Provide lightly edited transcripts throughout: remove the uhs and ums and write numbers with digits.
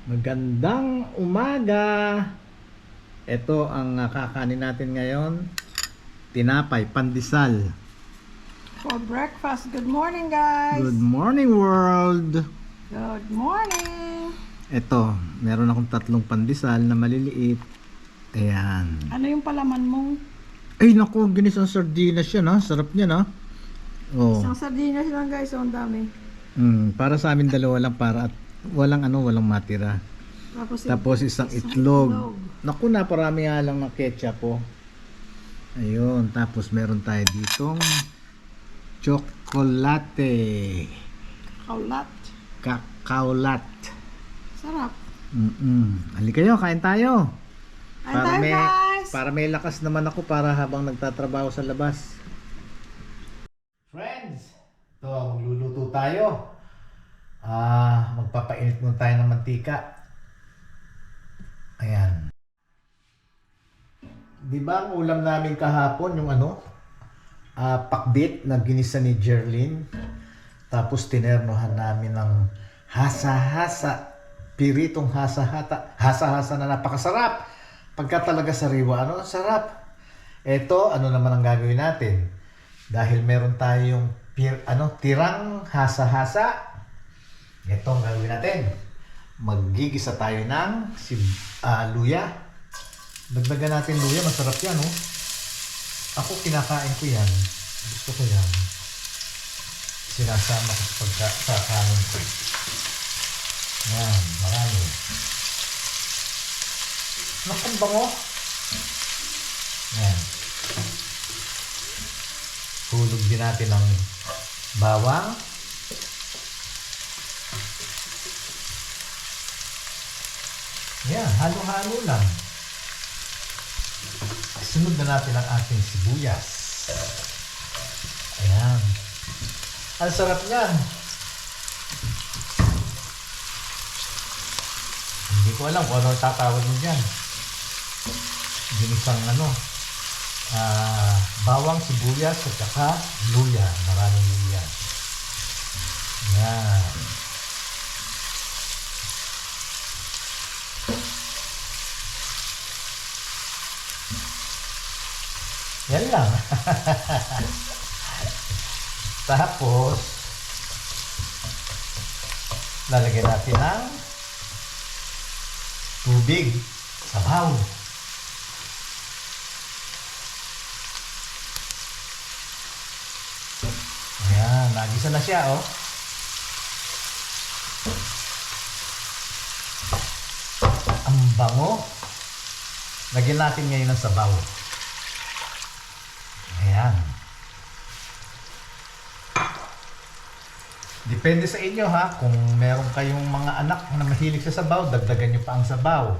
Magandang umaga. Ito ang kakanin natin ngayon. Tinapay, pandesal. For breakfast. Good morning, guys. Good morning, world. Good morning. Ito, meron akong tatlong pandesal na maliliit. Ayan. Ano yung palaman mo? Ay, naku, ginisang sardinas yan ha. Sarap niyan ha. Oh. Isang sardinas lang, guys. So, ang dami. Para sa amin dalawa lang para at walang matira. Tapos isang itlog. Naku, naparami nga lang ng ketchup po. Ayun, tapos meron tayo ditong chocolate. Kaulat. Kakaulat. Sarap. Halika kayo, kain tayo. Kain tayo, guys. Para may lakas naman ako para habang nagtatrabaho sa labas. Friends, ito, magluluto tayo. Magpapainit muna tayo ng mantika. Ayan. Di ba ang ulam namin kahapon yung pakbit na ginisa ni Jerlyn. Tapos tinernohan namin ng hasa-hasa. Piritong hasa-hasa na napakasarap. Pagka talaga sariwa, sarap. Eto, naman ang gagawin natin? Dahil meron tayong tirang hasa-hasa. Ito ang gagawin natin. Maggigisa tayo ng luya. Dagdagan natin luya, masarap yan, oh. Ako kinakain ko yan. Gusto ko yan. Sinasama ko sa kanin ko. Yan, marami. Naku, bango. Yan. Hulog din natin ng bawang. Yan, halo-halo lang. Sunod na natin ang ating sibuyas. Ayan. Ang sarap niyan. Hindi ko alam kung ano tatawag mo dyan. Ginisang bawang, sibuyas, at saka luya. Maraming luya. Yan. Yan lang. Tapos, lalagyan natin ng tubig, sabaw. Ayan, nagisa na siya, oh. Ang bango. Lagyan natin ngayon ng sabaw. Ayan. Depende sa inyo ha, kung meron kayong mga anak na mahilig sa sabaw, dagdagan nyo pa ang sabaw.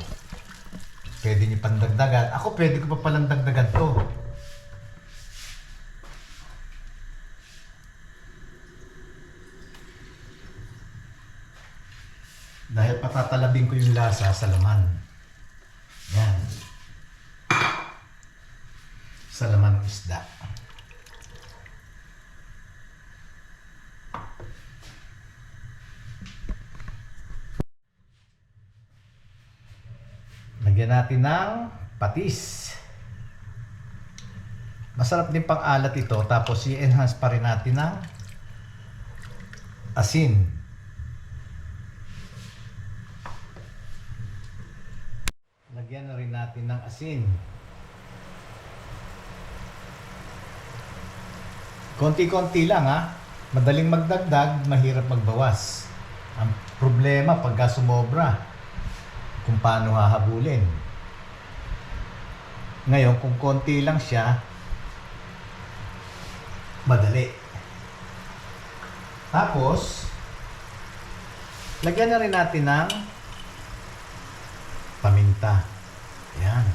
Pwede nyo pang dagdagan. Ako pwede ko pa palang dagdagan to. Dahil patatalabing ko yung lasa sa laman. Yan. Sa laman ng isda. Lagyan natin ng patis. Masarap din pang alat ito. Tapos i-enhance pa rin natin ng asin. Lagyan na rin natin ng asin. Konti-konti lang ha. Madaling magdagdag, mahirap magbawas. Ang problema pagka sumobra, kung paano hahabulin. Ngayon, kung konti lang siya, madali. Tapos, lagyan na rin natin ng paminta. Ayan.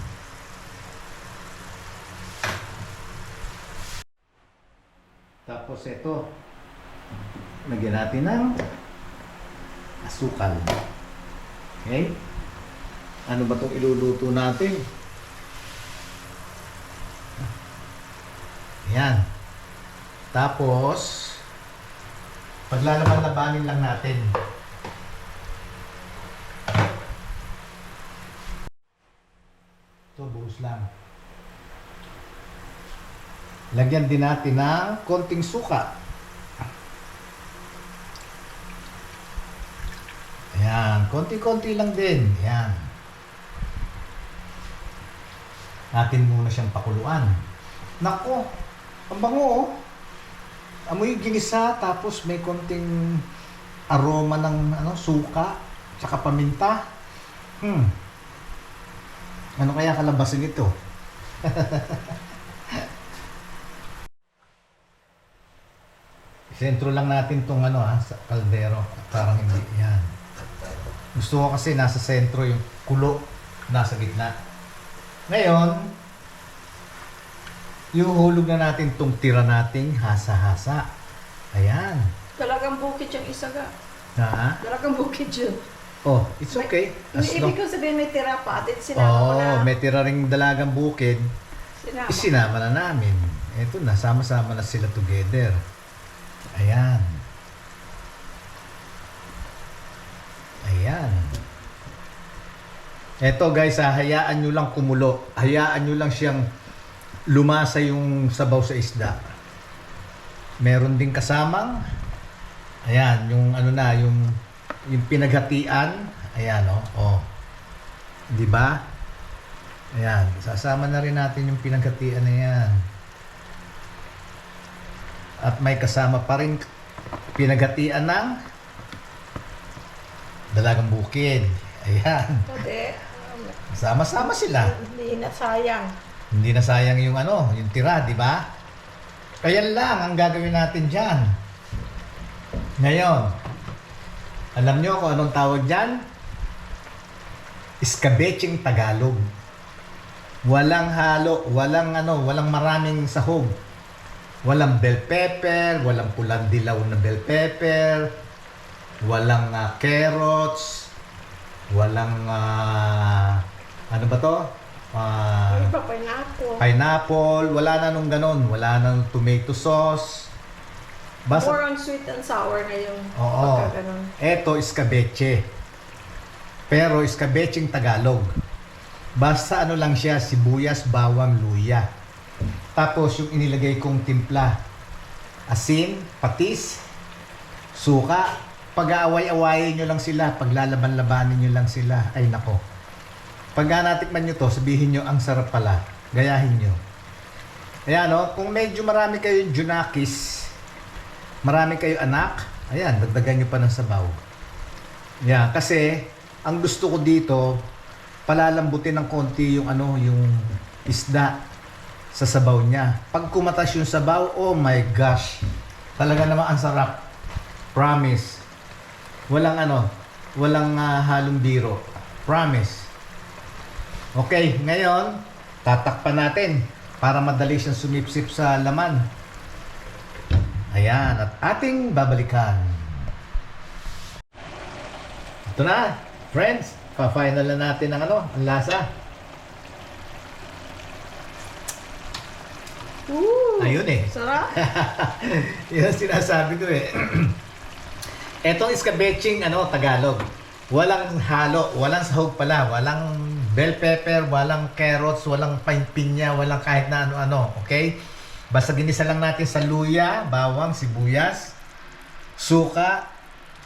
Tapos ito, lagyan natin ng asukal. Okay? Ano ba itong iluluto natin? Ayan. Tapos, paglalaban-labanin lang natin. Ito, buhos lang. Lagyan din natin ng konting suka. Ayan, konti-konti lang din. Ayan. Natin muna siyang pakuluan. Nako, ang bango oh. Amoy ginisa tapos may konting aroma ng suka tsaka paminta. Ano kaya kalabasin ito? Sentro lang natin tong sa kaldero. Parang hindi yan. Gusto ko kasi nasa sentro yung kulo, nasa gitna. Ngayon, ihuhulog na natin tong tira nating hasa-hasa. Ayan. Talagang bukid yung isa ga. Ha? Talagang bukid yun. Oh, it's okay. Ibig ko sabihin may tira pa at sinama ko na. may tira ring dalagang bukid. Isinama na namin. Eto na, sama-sama na sila together. Ayan. Ayan. Eto guys, hayaan nyo lang kumulo. Hayaan nyo lang siyang lumasa yung sabaw sa isda. Meron din kasamang ayan, yung yung pinaghatian. Ayan oh. 'Di ba? Ayan, sasama na rin natin yung pinaghatian na 'yan. At may kasama pa rin pinaghatian ng dalagang bukid. Ayan. Pwede. Sama-sama sila. Hindi na sayang. Hindi na sayang yung yung tira, di ba? Kaya lang ang gagawin natin diyan. Ngayon, alam nyo kung anong tawag diyan? Iskabeching Tagalog. Walang halo, walang walang maraming sahog. Walang bell pepper, walang pulang dilaw na bell pepper, walang carrots, walang ano ba to? Ano ba, pineapple? Pineapple, wala na nung ganon, wala na nung tomato sauce. More on sweet and sour na yung Oo. pagkaganon. Eto, iskabeche. Pero iskabecheng Tagalog. Basta lang siya, sibuyas, bawang, luya. Tapos yung inilagay kong timpla, asin, patis, suka. Pag-aaway-awayin nyo lang sila, paglalaban-labanin nyo lang sila. Ay nako. Pag natikman nyo to, sabihin nyo, ang sarap pala. Gayahin nyo. Ayan kung medyo marami kayong junakis, marami kayo anak, ayan, dagdagan nyo pa ng sabaw. Yan, kasi ang gusto ko dito, palalambutin ng konti yung yung isda sa sabaw niya. Pag kumatas yung sabaw, oh my gosh. Talaga naman ang sarap. Promise. Walang walang halong biro. Promise. Okay, ngayon, tatakpan natin para madali siyang sumipsip sa laman. Ayan, at ating babalikan. Ito na, friends. Pa-final na natin ang ang lasa. Ooh, Ayun eh. sarap. Yan sinasabi ko eh. Etong iskabeching Tagalog. Walang halo, walang sahog pala, walang bell pepper, walang carrots, walang pinya, walang kahit na ano-ano, okay? Basta ginisa lang natin sa luya, bawang, sibuyas, suka,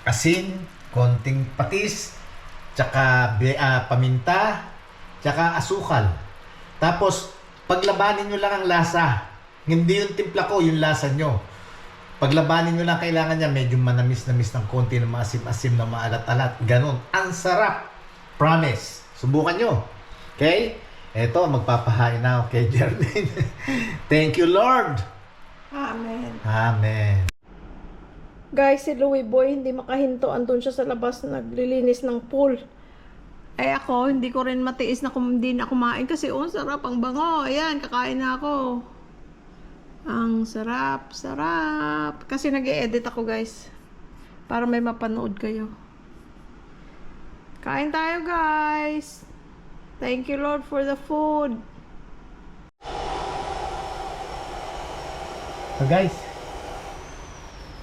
asin, konting patis, tsaka paminta, tsaka asukal. Tapos, paglabanin nyo lang ang lasa. Hindi yung timpla ko, yung lasa nyo. Paglabanin nyo lang, kailangan niya medyo manamis-namis ng konti, ng maasim-asim, na maalat-alat. Ganon. Ang sarap. Promise. Subukan nyo. Okay? Eto, magpapahain na ako kay Jerlyn. Thank you, Lord. Amen. Amen. Guys, si Louie Boy hindi makahinto. Andun siya sa labas naglilinis ng pool. Ay ako, hindi ko rin matiis na hindi na kumain kasi sarap, ang bango. Ayan, kakain na ako. Ang sarap, sarap. Kasi nag-e-edit ako guys. Para may mapanood kayo. Kain tayo guys. Thank you Lord for the food. So guys,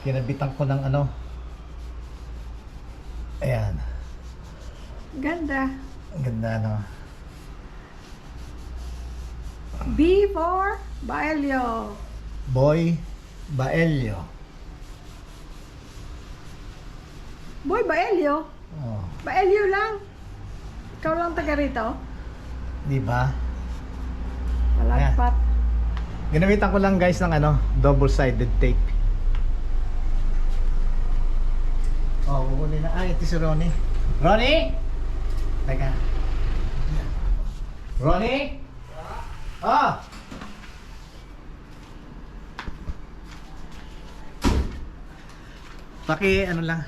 kinabitan ko ng ayan. Ganda. Ang ganda B for Baelio. Boy Baelio. Boy Baelio? Oh, Baelio lang. Ikaw lang taga rito? di ba? Palagpat. Ginamitan ko lang guys ng double-sided tape. Oh, kukunin na. Ah, ito si Ronnie. Ronnie? Teka. Ronnie? Ah! Paki ano lang.